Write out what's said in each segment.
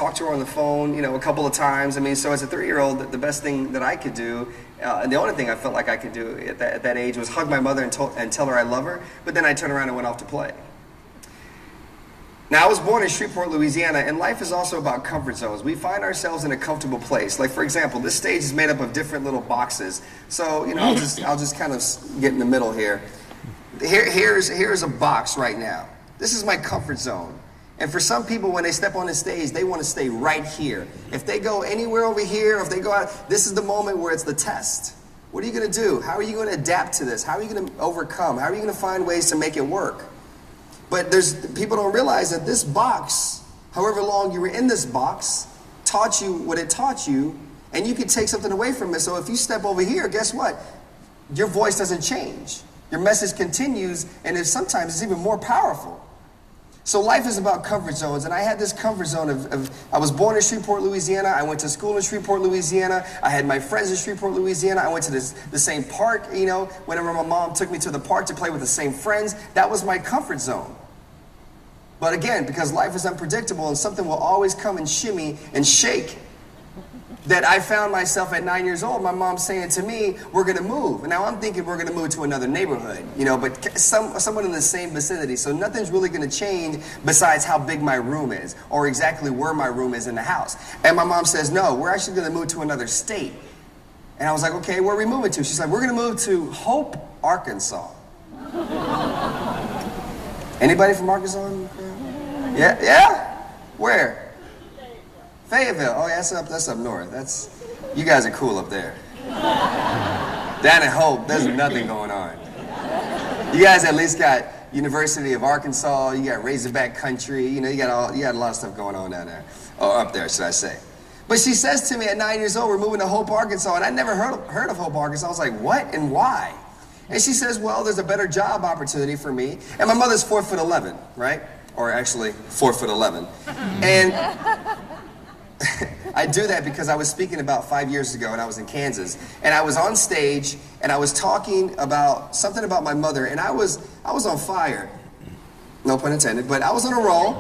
talked to her on the phone, a couple of times. I mean, so as a 3-year-old, the best thing that I could do, and the only thing I felt like I could do at that age was hug my mother and tell her I love her, but then I turned around and went off to play. Now, I was born in Shreveport, Louisiana, and life is also about comfort zones. We find ourselves in a comfortable place. Like, for example, this stage is made up of different little boxes. So, I'll just kind of get in the middle here. Here's a box right now. This is my comfort zone. And for some people, when they step on the stage, they want to stay right here. If they go anywhere over here, or if they go out, this is the moment where it's the test. What are you going to do? How are you going to adapt to this? How are you going to overcome? How are you going to find ways to make it work? But people don't realize that this box, however long you were in this box, taught you what it taught you, and you can take something away from it. So if you step over here, guess what? Your voice doesn't change. Your message continues, and sometimes it's even more powerful. So life is about comfort zones, and I had this comfort zone I was born in Shreveport, Louisiana. I went to school in Shreveport, Louisiana. I had my friends in Shreveport, Louisiana. I went to the same park, whenever my mom took me to the park to play with the same friends. That was my comfort zone. But again, because life is unpredictable and something will always come and shimmy and shake, that I found myself at 9 years old, my mom saying to me, we're going to move. And now I'm thinking we're going to move to another neighborhood, but someone in the same vicinity. So nothing's really going to change besides how big my room is or exactly where my room is in the house. And my mom says, no, we're actually going to move to another state. And I was like, okay, where are we moving to? She's like, we're going to move to Hope, Arkansas. Anybody from Arkansas? Yeah? Yeah? Where? Fayetteville. Oh, yeah, that's up north. You guys are cool up there. Down in Hope, there's nothing going on. You guys at least got University of Arkansas, you got Razorback Country, you got a lot of stuff going on down there. Or up there, should I say. But she says to me at 9 years old, we're moving to Hope, Arkansas, and I never heard of Hope, Arkansas. I was like, what and why? And she says, well, there's a better job opportunity for me. And my mother's 4'11", right? Or actually 4'11". And I do that because I was speaking about 5 years ago and I was in Kansas. And I was on stage and I was talking about something about my mother, and I was on fire. No pun intended, but I was on a roll.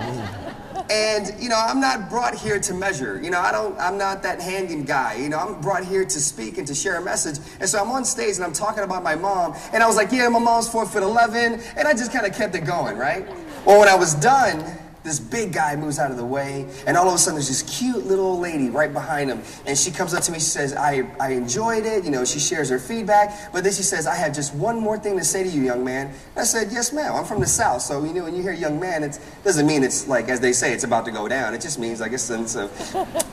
And, I'm not brought here to measure. I'm not that handy guy. I'm brought here to speak and to share a message. And so I'm on stage and I'm talking about my mom. And I was like, yeah, my mom's 4'11". And I just kind of kept it going, right? Well, when I was done, this big guy moves out of the way. And all of a sudden, there's this cute little old lady right behind him. And she comes up to me. She says, I enjoyed it. She shares her feedback. But then she says, I have just one more thing to say to you, young man. And I said, yes, ma'am. I'm from the South. So, when you hear young man, it doesn't mean it's like, as they say, it's about to go down. It just means, like, a sense of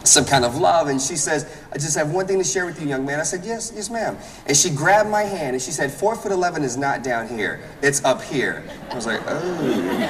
some kind of love. And she says, I just have one thing to share with you, young man. I said, yes, ma'am. And she grabbed my hand and she said, 4'11" is not down here. It's up here. I was like, oh.